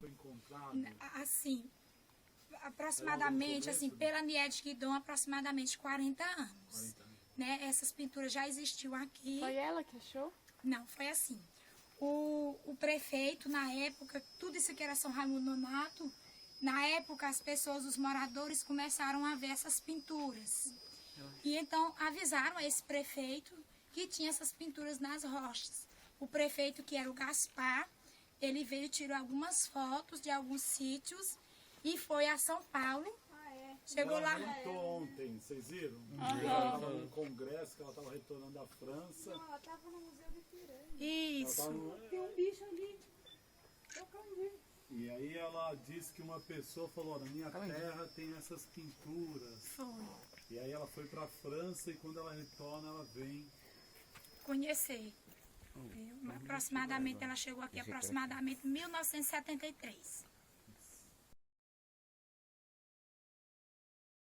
foi encontrado? Assim, aproximadamente, assim, pela Niede Guidon, aproximadamente 40 anos. 40 anos. Né? Essas pinturas já existiam aqui. Foi ela que achou? Não, foi assim. O prefeito, na época, tudo isso aqui era São Raimundo Nonato, na época as pessoas, os moradores, começaram a ver essas pinturas. E então avisaram a esse prefeito que tinha essas pinturas nas rochas. O prefeito, que era o Gaspar, ele veio, tirou algumas fotos de alguns sítios e foi a São Paulo. Chegou lá. Ela voltou ontem, vocês viram? Ela estava num congresso que ela estava retornando da França. Não, ela estava no Museu de Piranha. Isso. Tem um bicho ali. Tocando. E aí ela disse que uma pessoa falou, na minha terra tem essas pinturas. Foi. E aí ela foi para a França e quando ela retorna, ela vem. Conhecer. Aproximadamente, ela chegou aqui aproximadamente em 1973.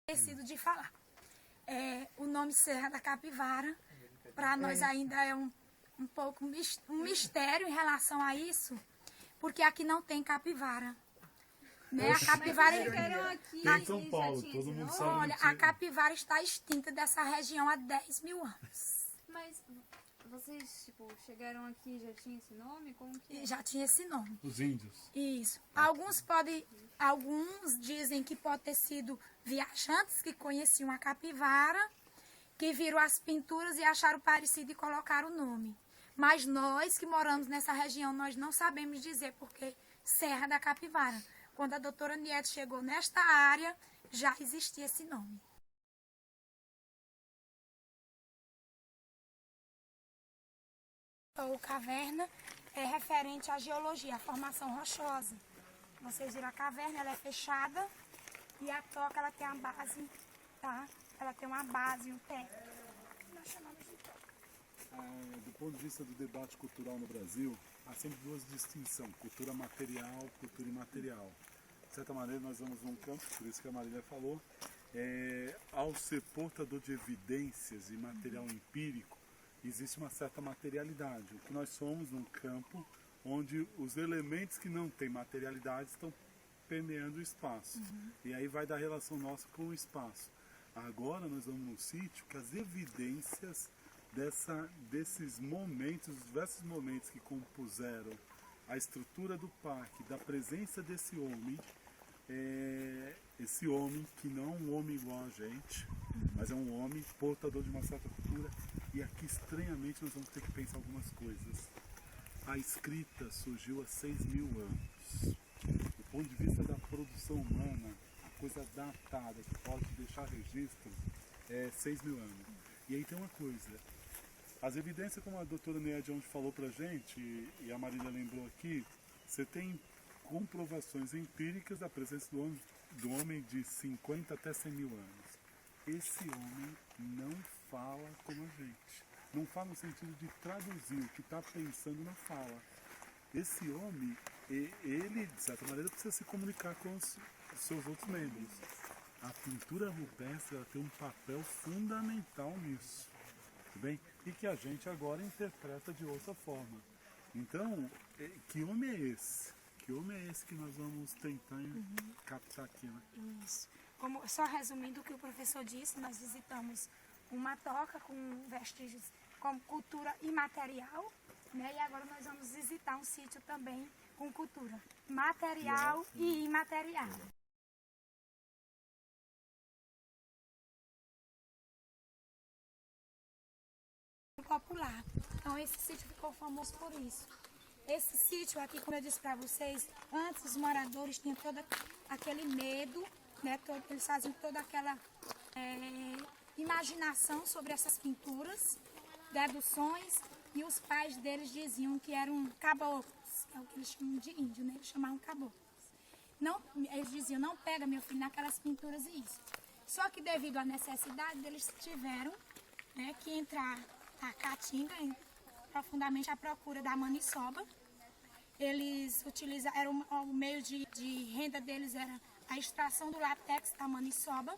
Esquecido de falar. O nome Serra da Capivara, para nós ainda é um pouco um mistério em relação a isso, porque aqui não tem capivara. Né? A capivara aqui. Tem em São Paulo, todo mundo sabe. Olha, a capivara está extinta dessa região há 10 mil anos. Mas vocês, tipo, chegaram aqui e já tinha esse nome? Como que é? E já tinha esse nome. Os índios. Isso. Alguns dizem que pode ter sido viajantes que conheciam a capivara, que viram as pinturas e acharam parecido e colocaram o nome. Mas nós que moramos nessa região, nós não sabemos dizer porque Serra da Capivara. Quando a doutora Niede chegou nesta área, já existia esse nome. O caverna é referente à geologia, à formação rochosa. Vocês viram a caverna, ela é fechada e a toca ela tem a base, tá? Ela tem uma base, um teto. Nós chamamos de toca. Do ponto de vista do debate cultural no Brasil, há sempre duas distinções, cultura material, cultura imaterial. De certa maneira, nós vamos num campo, por isso que a Marília falou, ao ser portador de evidências e material empírico, existe uma certa materialidade. O que nós somos num campo onde os elementos que não têm materialidade estão permeando o espaço. E aí vai da relação nossa com o espaço. Agora nós vamos num sítio que as evidências desses momentos, os diversos momentos que compuseram a estrutura do parque, da presença desse homem, esse homem que não é um homem igual a gente, mas é um homem portador de uma certa cultura. E aqui, estranhamente, nós vamos ter que pensar algumas coisas. A escrita surgiu há 6 mil anos. Do ponto de vista da produção humana, a coisa datada que pode deixar registro é 6 mil anos. E aí tem uma coisa, as evidências, como a doutora Niede ontem falou pra gente, e a Marília lembrou aqui, você tem comprovações empíricas da presença do homem de 50 até 100 mil anos. Esse homem não fala como a gente. Não fala no sentido de traduzir o que está pensando na fala. Esse homem, ele, de certa maneira, precisa se comunicar com os seus outros membros. A pintura rupestre ela tem um papel fundamental nisso. Tudo bem? E que a gente agora interpreta de outra forma. Então, que homem é esse? Que homem é esse que nós vamos tentar captar aqui, né? Isso. Só resumindo o que o professor disse, nós visitamos uma toca com vestígios como cultura imaterial, né? E agora nós vamos visitar um sítio também com cultura material e imaterial. Popular. Então esse sítio ficou famoso por isso. Esse sítio aqui, como eu disse para vocês, antes os moradores tinham todo aquele medo, né? Eles faziam toda aquela imaginação sobre essas pinturas, deduções, e os pais deles diziam que eram caboclos, é o que eles chamam de índio, né? Eles chamavam caboclos. Não, eles diziam, não pega meu filho naquelas pinturas e isso. Só que devido à necessidade, eles tiveram, né, que entrar a caatinga, profundamente à procura da maniçoba. Eles utilizaram, o meio de renda deles era a extração do látex da maniçoba.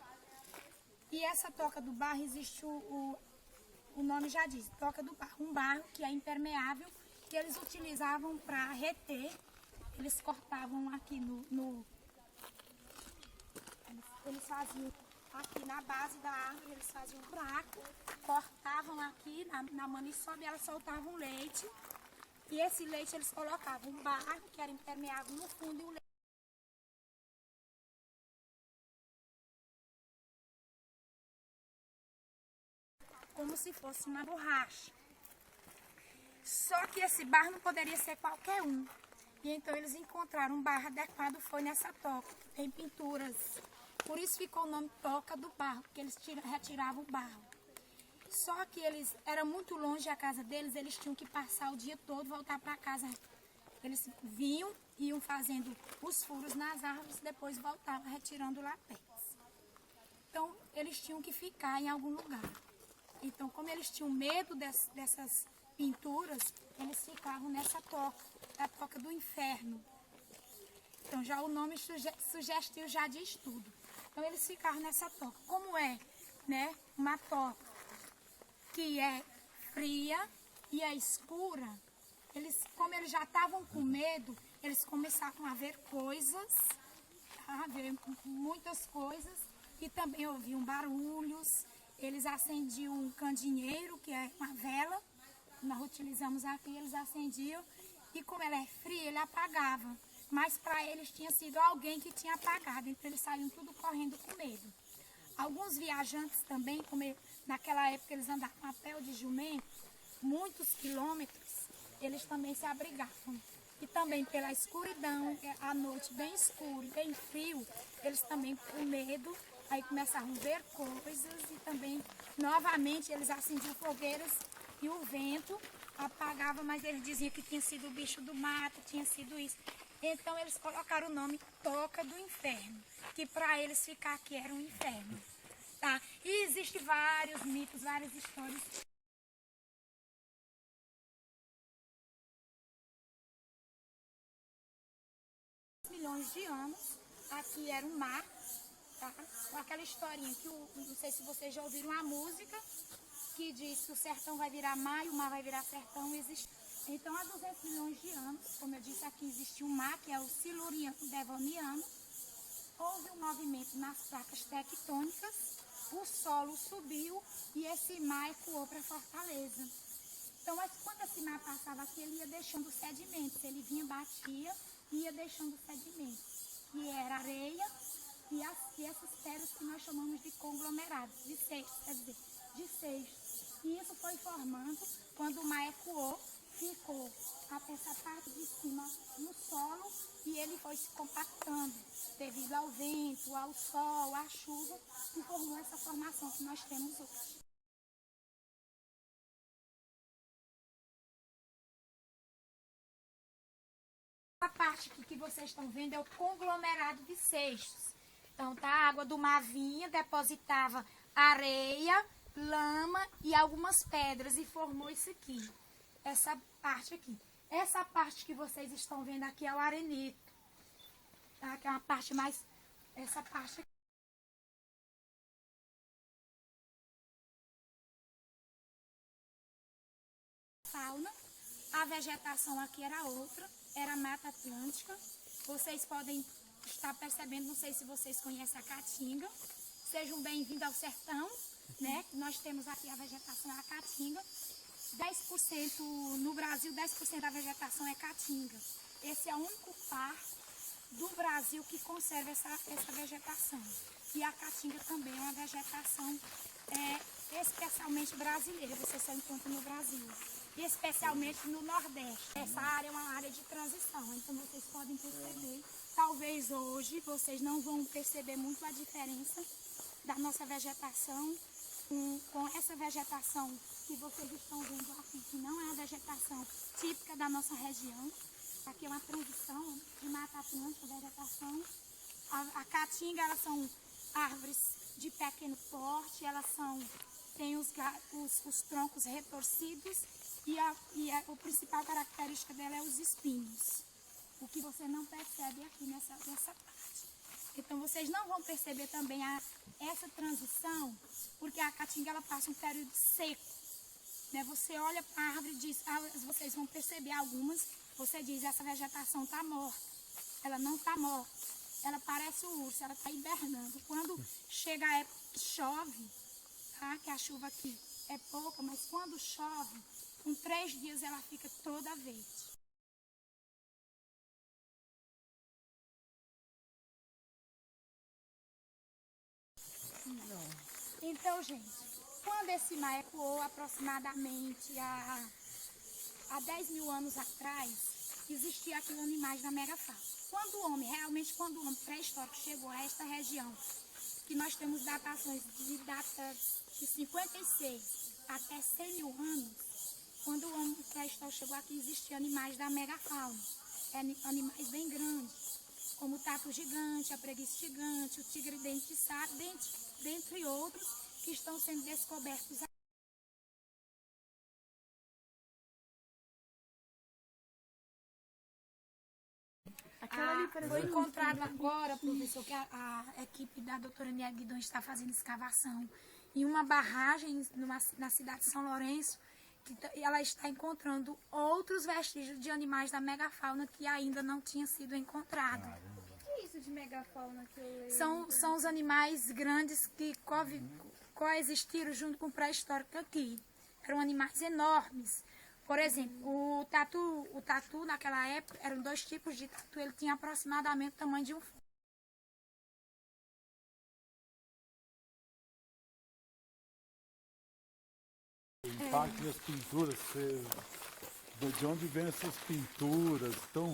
E essa toca do barro existe o nome já diz, toca do barro, um barro que é impermeável, que eles utilizavam para reter eles cortavam aqui eles faziam aqui na base da árvore, eles faziam um buraco, cortavam aqui na maniçoba e elas soltavam leite. E esse leite eles colocavam um barro que era impermeável no fundo e o leite como se fosse uma borracha. Só que esse barro não poderia ser qualquer um. E então eles encontraram um barro adequado, foi nessa toca. Tem pinturas. Por isso ficou o nome Toca do Barro, porque eles retiravam o barro. Só que eles era muito longe a casa deles, eles tinham que passar o dia todo, voltar para casa. Eles vinham, iam fazendo os furos nas árvores, depois voltavam retirando o látex. Então eles tinham que ficar em algum lugar. Então, como eles tinham medo dessas pinturas, eles ficavam nessa toca, a toca do inferno. Então, já o nome sugestivo já diz tudo. Então, eles ficavam nessa toca. Como é, né, uma toca que é fria e é escura, como eles já estavam com medo, eles começaram a ver coisas, a ver muitas coisas, e também ouviam barulhos. Eles acendiam um candinheiro, que é uma vela, nós utilizamos aqui, eles acendiam, e como ela é fria, ele apagava. Mas para eles tinha sido alguém que tinha apagado, então eles saíam tudo correndo com medo. Alguns viajantes também, como naquela época eles andavam a pé de jumento, muitos quilômetros, eles também se abrigavam. E também pela escuridão, à noite bem escuro, bem frio, eles também com medo, aí começaram a ver coisas e também, novamente, eles acendiam fogueiras e o vento apagava, mas eles diziam que tinha sido o bicho do mato, tinha sido isso. Então eles colocaram o nome Toca do Inferno, que para eles ficar aqui era um inferno. Tá? E existem vários mitos, várias histórias. Milhões de anos, aqui era um mar. Tá? Com aquela historinha que, não sei se vocês já ouviram a música, que diz que o sertão vai virar mar e o mar vai virar sertão. Então, há 200 milhões de anos, como eu disse, aqui existe um mar, que é o Siluriano-Devoniano. Houve um movimento nas placas tectônicas, o solo subiu e esse mar ecoou para Fortaleza. Então, quando esse mar passava aqui, ele ia deixando sedimentos. Ele vinha, batia e ia deixando sedimentos. E era areia, e essas pedras que nós chamamos de conglomerados, de seixos, quer dizer, de seixos. E isso foi formando, quando o mar ecoou, ficou essa parte de cima no solo e ele foi se compactando devido ao vento, ao sol, à chuva, e formou essa formação que nós temos hoje. A parte que vocês estão vendo é o conglomerado de seixos. Então, tá, a água do mar vinha, depositava areia, lama e algumas pedras e formou isso aqui. Essa parte aqui. Essa parte que vocês estão vendo aqui é o arenito. Tá? Que é uma parte mais... Essa parte aqui. Fauna. A vegetação aqui era outra. Era Mata Atlântica. Vocês podem estar percebendo, não sei se vocês conhecem a caatinga. Sejam bem-vindos ao sertão, né? Nós temos aqui a vegetação, a caatinga. 10% no Brasil, 10% da vegetação é caatinga. Esse é o único parque do Brasil que conserva essa vegetação. E a caatinga também é uma vegetação especialmente brasileira, você só encontra no Brasil. E especialmente no Nordeste. Essa área é uma área de transição, então vocês podem perceber. Talvez hoje vocês não vão perceber muito a diferença da nossa vegetação com essa vegetação que vocês estão vendo aqui, que não é a vegetação típica da nossa região. Aqui é uma transição de Mata Atlântica, vegetação. A caatinga, elas são árvores de pequeno porte, elas têm os troncos retorcidos e a principal característica dela é os espinhos. O que você não percebe aqui nessa parte. Então vocês não vão perceber também essa transição, porque a caatinga ela passa um período seco. Né? Você olha para a árvore e diz, vocês vão perceber algumas, você diz, essa vegetação está morta. ela não está morta. Ela parece o urso, ela está hibernando. Quando chega a época que chove, tá? Que a chuva aqui é pouca, mas quando chove, com 3 dias ela fica toda verde. Então, gente, quando esse mar ecoou aproximadamente há 10 mil anos atrás, existia aqui animais da megafauna. Quando o homem pré-histórico chegou a esta região, que nós temos datações de data de 56 até 100 mil anos, quando o homem pré-histórico chegou aqui, existiam animais da megafauna, animais bem grandes, como o tatu gigante, a preguiça gigante, o tigre dente de sapo, dentre outros que estão sendo descobertos. Foi encontrado agora, professor, que a equipe da doutora Nia Guidon está fazendo escavação em uma barragem na cidade de São Lourenço, que ela está encontrando outros vestígios de animais da megafauna que ainda não tinham sido encontrados. O que é isso de megafauna que eu leio? São os animais grandes que coexistiram junto com o pré-histórico aqui. Eram animais enormes. Por exemplo, o tatu naquela época, eram 2 tipos de tatu, ele tinha aproximadamente o tamanho de um fone. O impacto das pinturas, de onde vêm essas pinturas? Então,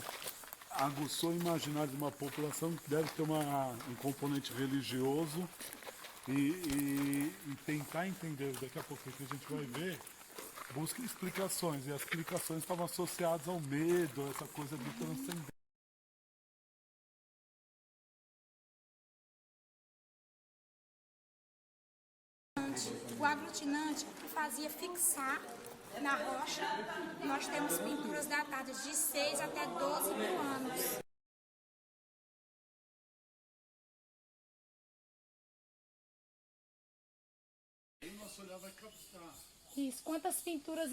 aguçou o imaginário de uma população que deve ter um componente religioso e tentar entender, daqui a pouco que a gente vai ver, busca explicações, e as explicações estavam associadas ao medo, essa coisa do transcendente. O aglutinante que fazia fixar na rocha, nós temos pinturas datadas de 6 até 12 mil anos. E o nosso olhar vai captar. Isso, quantas pinturas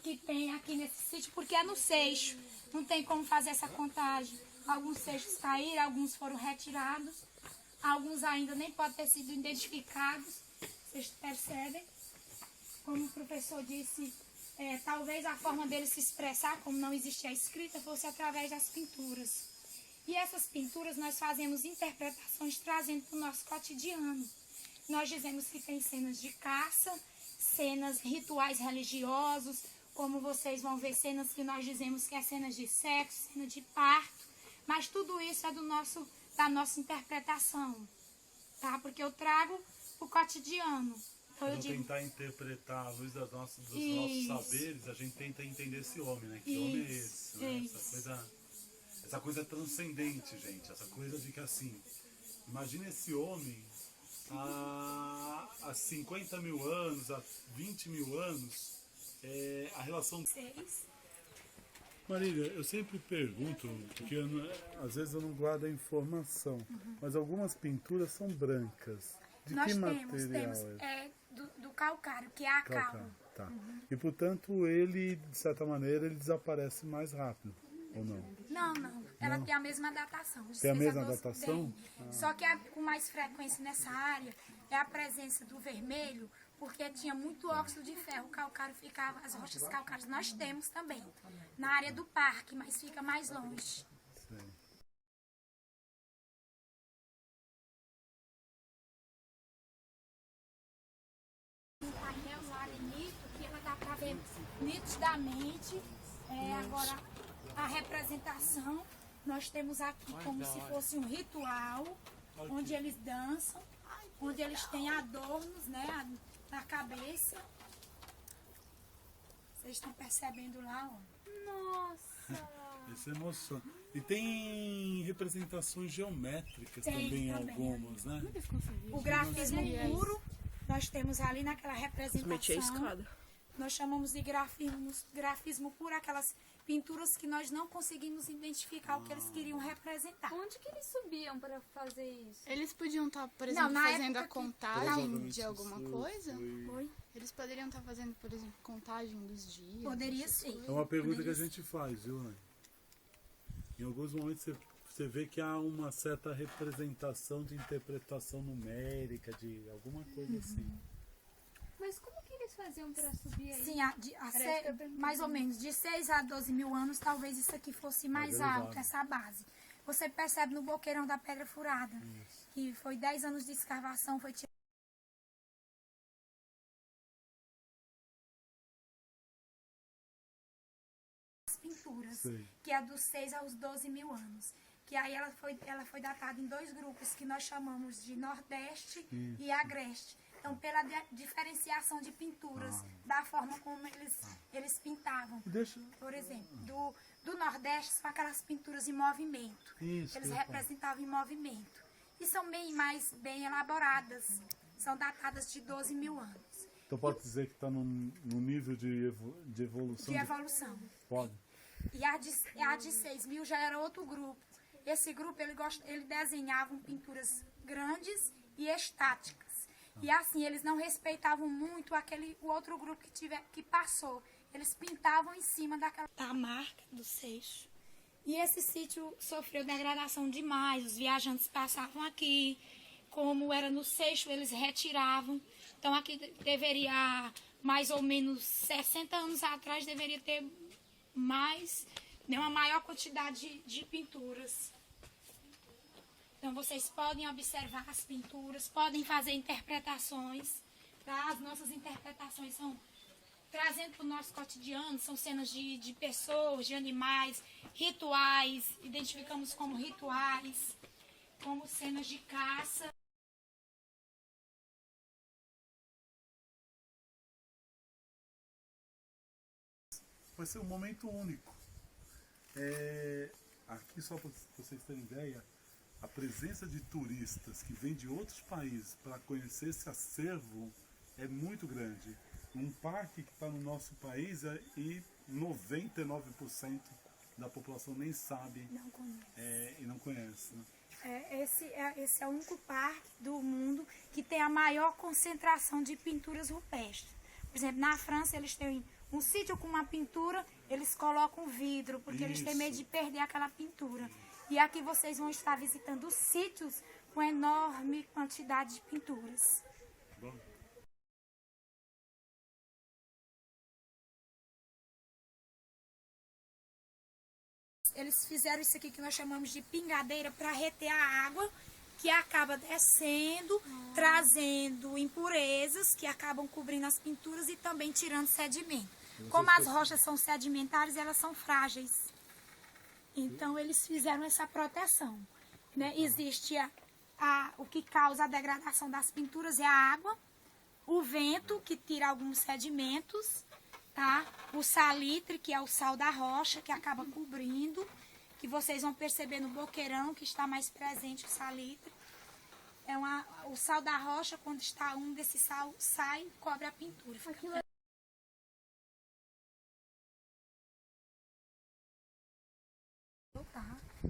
que tem aqui nesse sítio, porque é no seixo, não tem como fazer essa contagem. Alguns seixos caíram, alguns foram retirados, alguns ainda nem podem ter sido identificados, vocês percebem? Como o professor disse, talvez a forma dele se expressar, como não existia a escrita, fosse através das pinturas. E essas pinturas nós fazemos interpretações trazendo para o nosso cotidiano. Nós dizemos que tem cenas de caça, cenas rituais religiosos, como vocês vão ver, cenas que nós dizemos que é cenas de sexo, cena de parto, mas tudo isso é da nossa interpretação, tá? Porque eu trago o cotidiano. Então, Para tentar interpretar à luz dos nossos saberes, a gente tenta entender esse homem, né? Que homem é esse? Né? Essa coisa transcendente, gente. Essa coisa de que assim, imagina esse homem há 50 mil anos, há 20 mil anos, a relação... Marília, eu sempre pergunto, porque às vezes eu não guardo a informação, mas algumas pinturas são brancas. De nós que temos material é? Do calcário, que é a cal. Tá. E portanto ele, de certa maneira, ele desaparece mais rápido, ou não? Não. Ela tem a mesma datação. Tem a mesma datação? Só que com mais frequência nessa área é a presença do vermelho, porque tinha muito óxido de ferro, o calcário ficava, as rochas calcárias nós temos também, na área do parque, mas fica mais longe. Sei. Painel no arenito, que ela dá para ver nitidamente. Agora, a representação, nós temos aqui como se fosse um ritual, onde eles dançam, onde eles têm adornos, né, na cabeça. Vocês estão percebendo lá, ó. Nossa! Essa emoção. E tem representações geométricas Tem também, algumas, né? O grafismo puro, nós temos ali naquela representação. Nós chamamos de grafismo puro, aquelas pinturas que nós não conseguimos identificar o que eles queriam representar. Onde que eles subiam para fazer isso? Eles podiam estar, por exemplo, na fazendo a época que- contagem Provavelmente de alguma isso coisa? Oi? Eles poderiam estar fazendo, por exemplo, contagem dos dias. Poderia essas ser. coisas. É uma pergunta que a Poderia gente faz, viu, Ana? Em alguns momentos você vê que há uma certa representação de interpretação numérica, de alguma coisa assim. Mas como que eles faziam pra subir aí? Sim, mais ou menos, de 6 a 12 mil anos, talvez isso aqui fosse mais alto, essa base. Você percebe no boqueirão da Pedra Furada, que foi 10 anos de escavação, foi tirado as pinturas, que é dos 6 aos 12 mil anos. Que aí ela foi datada em 2 grupos, que nós chamamos de Nordeste e Agreste. Então, pela diferenciação de pinturas, da forma como eles pintavam. Por exemplo, do Nordeste são aquelas pinturas em movimento. Isso, eles representavam em movimento. E são bem elaboradas. São datadas de 12 mil anos. Então pode dizer que está no nível de evolução? De evolução. Pode. E a de 6 mil já era outro grupo. Esse grupo, ele desenhava pinturas grandes e estáticas. E assim, eles não respeitavam muito o outro grupo que passou. Eles pintavam em cima da marca do seixo. E esse sítio sofreu degradação demais. Os viajantes passavam aqui. Como era no seixo, eles retiravam. Então aqui deveria, mais ou menos 60 anos atrás, deveria ter uma maior quantidade de pinturas. Então vocês podem observar as pinturas, podem fazer interpretações. Tá? As nossas interpretações são trazendo para o nosso cotidiano, são cenas de pessoas, de animais, rituais, identificamos como rituais, como cenas de caça. Vai ser um momento único. Aqui, só para vocês terem ideia, a presença de turistas que vêm de outros países para conhecer esse acervo é muito grande. Um parque que está no nosso país e 99% da população nem sabe e não conhece. Né? Esse é o único parque do mundo que tem a maior concentração de pinturas rupestres. Por exemplo, na França eles têm um sítio com uma pintura, eles colocam vidro, porque eles têm medo de perder aquela pintura. E aqui vocês vão estar visitando sítios com enorme quantidade de pinturas. Bom. Eles fizeram isso aqui que nós chamamos de pingadeira para reter a água, que acaba descendo, trazendo impurezas que acabam cobrindo as pinturas e também tirando sedimento. Como as rochas são sedimentares, elas são frágeis. Então eles fizeram essa proteção. Né? Existe o que causa a degradação das pinturas é a água, o vento, que tira alguns sedimentos, tá? O salitre, que é o sal da rocha, que acaba cobrindo, que vocês vão perceber no boqueirão, que está mais presente o salitre. O sal da rocha, quando está úmido, esse sal sai e cobre a pintura.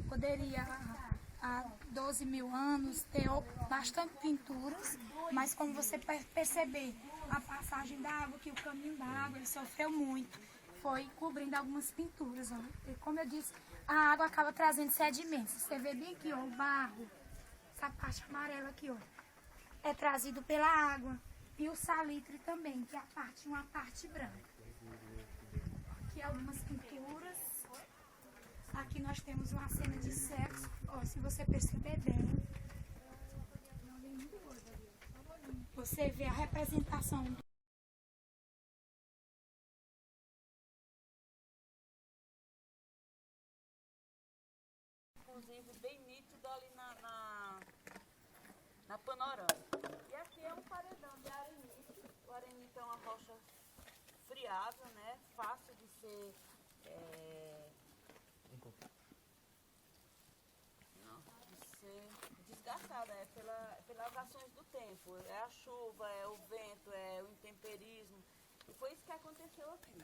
Poderia, há 12 mil anos, ter bastante pinturas, mas como você perceber, a passagem da água, que o caminho da água, ele sofreu muito, foi cobrindo algumas pinturas. Ó. E como eu disse, a água acaba trazendo sedimentos. Você vê bem aqui, ó, o barro, essa parte amarela aqui, ó, é trazido pela água. E o salitre também, que é uma parte branca. Aqui algumas pinturas. Aqui nós temos uma cena de sexo, ó, se você perceber bem, você vê a representação inclusive bem nítido ali na panorama. E aqui é um paredão de arenito. O arenito é uma rocha friável, né? Fácil de ser desgastada, pelas ações do tempo. É a chuva, é o vento, é o intemperismo. E foi isso que aconteceu aqui.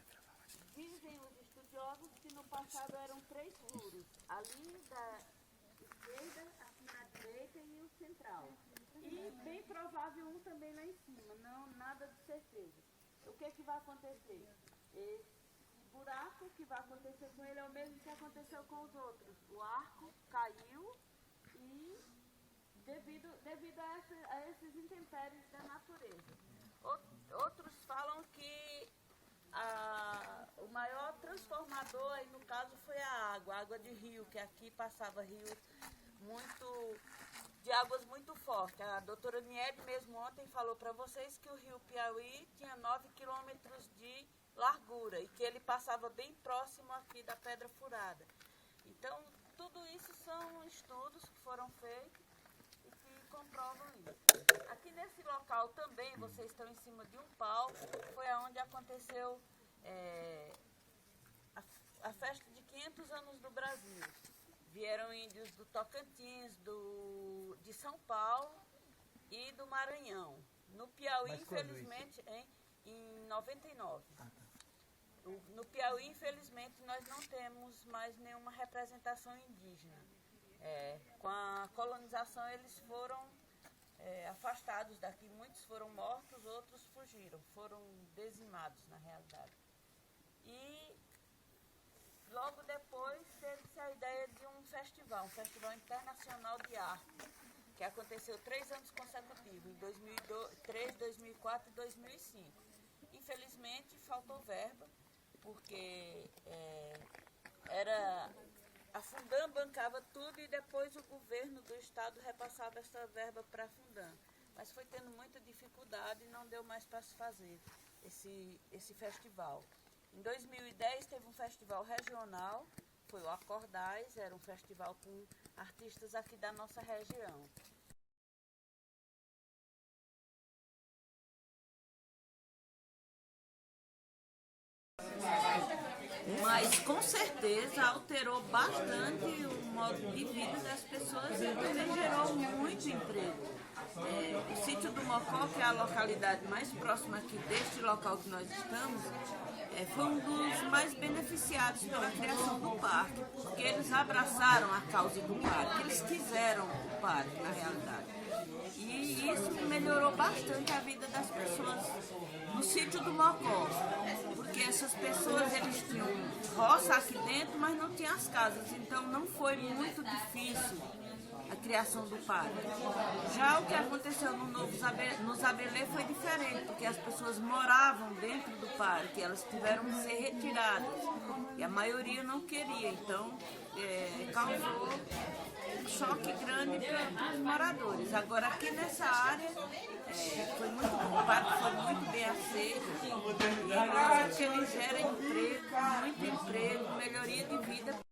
Dizem os estudiosos que no passado eram 3 furos. Ali da esquerda, aqui na direita e o central. E bem provável um também lá em cima. Não, nada de certeza. O que vai acontecer? Esse buraco que vai acontecer com ele é o mesmo que aconteceu com os outros. O arco caiu e devido a esses intempéries da natureza. Outros falam que o maior transformador aí no caso foi a água de rio, que aqui passava rio de águas muito fortes. A doutora Niebe mesmo ontem falou para vocês que o rio Piauí tinha 9 quilômetros de largura e que ele passava bem próximo aqui da Pedra Furada. Então, tudo isso são estudos que foram feitos e que comprovam isso. Aqui nesse local também, vocês estão em cima de um palco, foi onde aconteceu a festa de 500 anos do Brasil. Vieram índios do Tocantins, de São Paulo e do Maranhão. No Piauí, infelizmente, em 99. No Piauí, infelizmente, nós não temos mais nenhuma representação indígena. Com a colonização, eles foram afastados daqui. Muitos foram mortos, outros fugiram, foram dizimados, na realidade. E logo depois teve-se a ideia de um festival internacional de arte, que aconteceu 3 anos consecutivos, em 2003, 2004 e 2005. Infelizmente, faltou verba, porque a Fundam bancava tudo e depois o governo do estado repassava essa verba para a Fundam. Mas foi tendo muita dificuldade e não deu mais para se fazer esse festival. Em 2010 teve um festival regional, foi o Acordais, era um festival com artistas aqui da nossa região. Mas com certeza alterou bastante o modo de vida das pessoas e também gerou muito emprego. O sítio do Mocó, que é a localidade mais próxima aqui deste local que nós estamos, foi um dos mais beneficiados pela criação do parque, porque eles abraçaram a causa do parque, eles quiseram o parque, na realidade. E isso melhorou bastante a vida das pessoas no sítio do Mocó, porque essas pessoas, eles tinham roça aqui dentro, mas não tinham as casas, então não foi muito difícil a criação do parque. Já o que aconteceu no Zabelê foi diferente, porque as pessoas moravam dentro do parque, elas tiveram que ser retiradas, e a maioria não queria, então causou um choque grande para os moradores. Agora aqui nessa área, o parque foi muito bem aceito, e eu acho que ele gera emprego, muito emprego, melhoria de vida.